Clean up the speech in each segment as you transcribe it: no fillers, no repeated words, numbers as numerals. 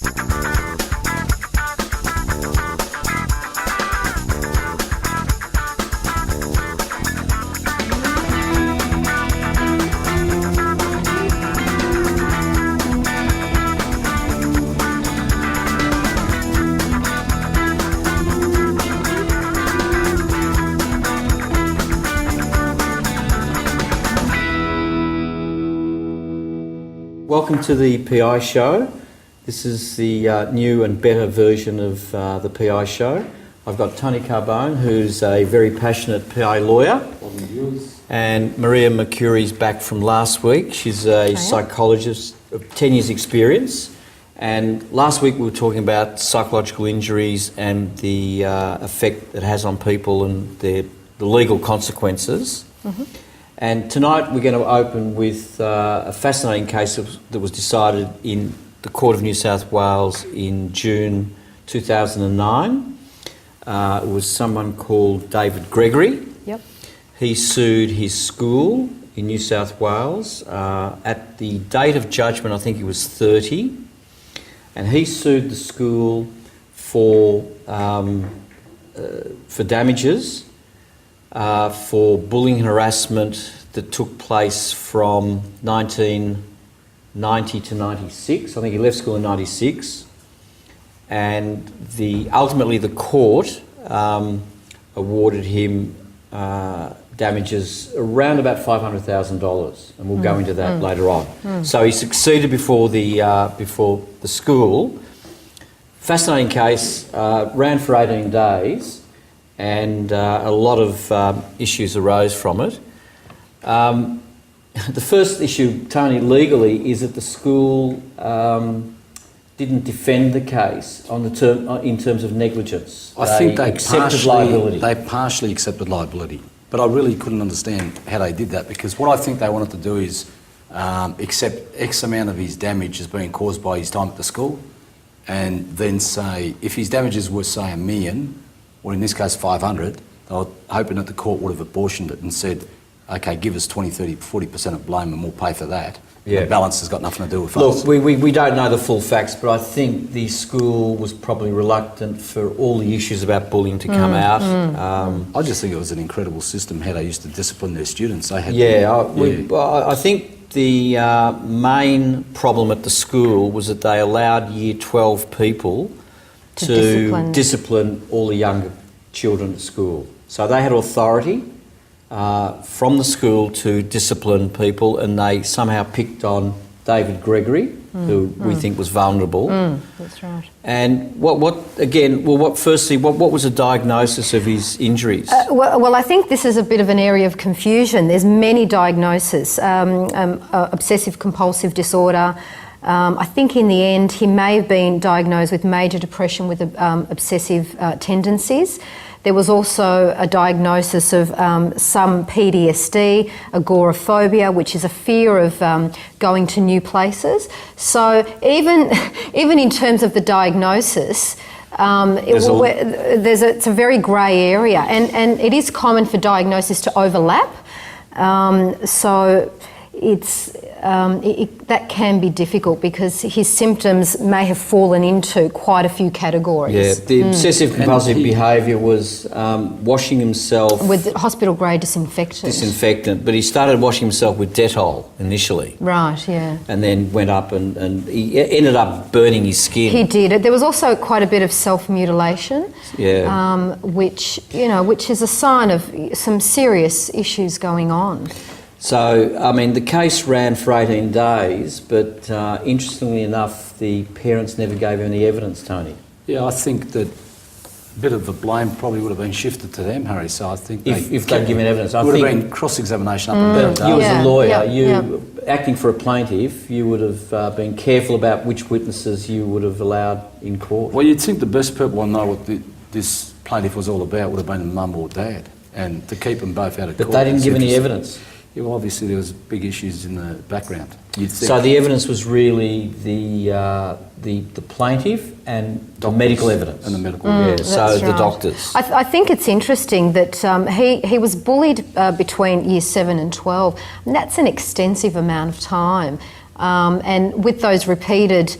Welcome to the PI show. This is the new and better version of the PI show. I've got Tony Carbone, who's a very passionate PI lawyer, and Maria Mercuri's back from last week. She's a psychologist of 10 years experience, and last week we were talking about psychological injuries and the effect it has on people and the legal consequences. Mm-hmm. And tonight we're going to open with a fascinating case that was decided in the Court of New South Wales in June 2009. It was someone called David Gregory. Yep. He sued his school in New South Wales. At the date of judgment, I think he was 30. And he sued the school for damages for bullying and harassment that took place from 1990 to 96. I think he left school in 96. And ultimately the court awarded him damages around about $500,000, and we'll go into that later on. So he succeeded before the school. Fascinating case, ran for 18 days. And a lot of issues arose from it. The first issue, Tony, legally, is that the school didn't defend the case in terms of negligence. I think they accepted liability. They partially accepted liability, but I really couldn't understand how they did that, because what I think they wanted to do is accept X amount of his damage as being caused by his time at the school, and then say if his damages were, say, $1 million, or in this case 500, they were hoping that the court would have apportioned it and said, okay, give us 20, 30, 40% of blame and we'll pay for that. Yeah. The balance has got nothing to do with us. Look, we don't know the full facts, but I think the school was probably reluctant for all the issues about bullying to come out. I just think it was an incredible system how they used to discipline their students. They had I think the main problem at the school was that they allowed Year 12 people to discipline all the younger children at school. So they had authority from the school to discipline people, and they somehow picked on David Gregory, who we think was vulnerable. That's right. And what was the diagnosis of his injuries? Well, I think this is a bit of an area of confusion. There's many diagnoses. Obsessive compulsive disorder. I think in the end he may have been diagnosed with major depression with obsessive tendencies. There was also a diagnosis of some PTSD, agoraphobia, which is a fear of going to new places. So even in terms of the diagnosis, it's a very grey area, and it is common for diagnosis to overlap. So it's that can be difficult because his symptoms may have fallen into quite a few categories. Yeah, the obsessive compulsive behaviour was washing himself with hospital-grade disinfectant. But he started washing himself with Dettol initially. Right, yeah. And then went up and he ended up burning his skin. He did. There was also quite a bit of self-mutilation, which is a sign of some serious issues going on. So, I mean, the case ran for 18 days, but interestingly enough, the parents never gave any evidence, Tony. Yeah, I think that a bit of the blame probably would have been shifted to them, Harry, so I think if they'd given evidence. It would have been cross-examination up and down. You as a lawyer, acting for a plaintiff, you would have been careful about which witnesses you would have allowed in court. Well, you'd think the best people to know what this plaintiff was all about would have been the mum or dad, and to keep them both out of court. But they didn't give any evidence. Yeah, well, obviously there was big issues in the background. So the evidence was really the plaintiff and the medical evidence. And the medical the doctors. I think it's interesting that he was bullied between year 7 and 12, and that's an extensive amount of time. And with those repeated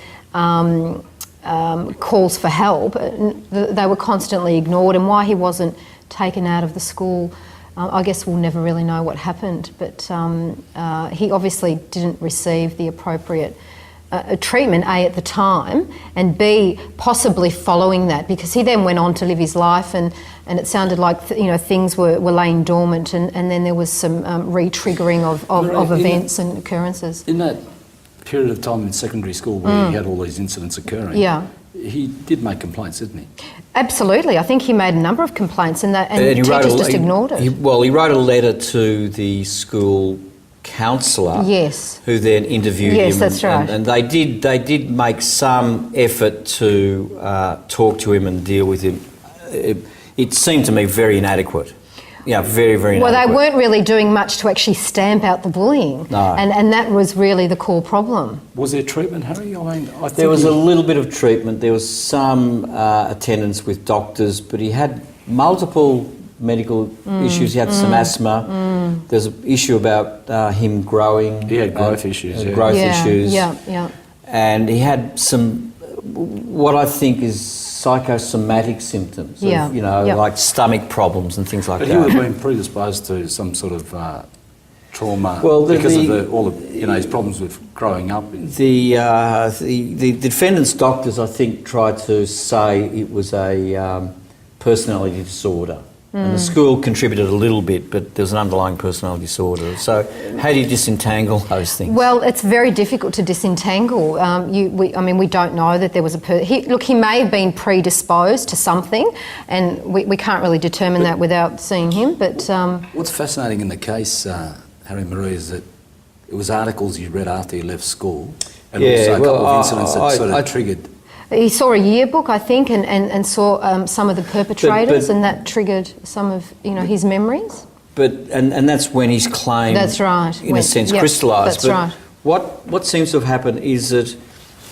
calls for help, they were constantly ignored, and why he wasn't taken out of the school, I guess we'll never really know what happened, but he obviously didn't receive the appropriate treatment, A, at the time, and B, possibly following that, because he then went on to live his life, and it sounded like things were laying dormant, and then there was some re-triggering of events and occurrences. In that period of time in secondary school where he had all these incidents occurring, Yeah. he did make complaints, didn't he? Absolutely. I think he made a number of complaints, and teachers just ignored it. He wrote a letter to the school counsellor, Yes. who then interviewed Yes, him. that's right. And they did make some effort to talk to him and deal with him. It seemed to me very inadequate. Yeah, very, very Well, inadequate. they weren't really doing much to actually stamp out the bullying, No. and that was really the core problem. Was there treatment, Harry? I mean, I think There was a little bit of treatment. There was some attendance with doctors, but he had multiple medical issues. He had some asthma. There's an issue about him growing. He had growth issues, yeah. Growth Yeah, issues. yeah. And he had some, what I think is psychosomatic symptoms. Yeah, Of, yeah. like stomach problems and things like But that. he would have been predisposed to some sort of trauma Well, because of all the his problems with growing up. The defendant's doctors, I think, tried to say it was a personality disorder. And the school contributed a little bit, but there's an underlying personality disorder. So how do you disentangle those things? Well, it's very difficult to disentangle. We don't know that there was he may have been predisposed to something, and we can't really determine that without seeing him. But What's fascinating in the case, Harry Marie, is that it was articles you read after you left school, and also a couple of incidents that sort of triggered. he saw a yearbook, I think, and saw some of the perpetrators, and that triggered some of his memories. But and that's when his claim, That's right. in a sense, crystallised. That's right. What seems to have happened is that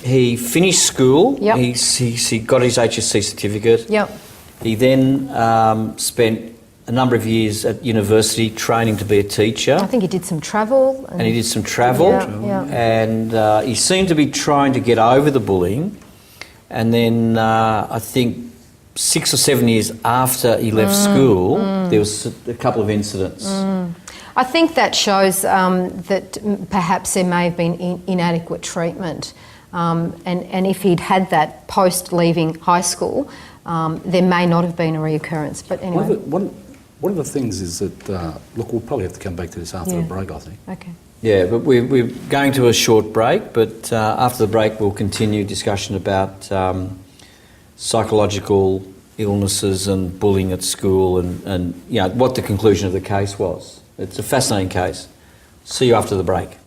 he finished school. Yep. He got his HSC certificate. Yep. He then spent a number of years at university training to be a teacher. I think he did some travel. And he did some travel. Yeah. And he seemed to be trying to get over the bullying. And then I think 6 or 7 years after he left school, there was a couple of incidents. I think that shows that perhaps there may have been inadequate treatment. And if he'd had that post leaving high school, there may not have been a reoccurrence. But anyway. One of the things is that, look, we'll probably have to come back to this after the break, I think. Okay. Yeah, but we're going to a short break, but after the break we'll continue discussion about psychological illnesses and bullying at school and what the conclusion of the case was. It's a fascinating case. See you after the break.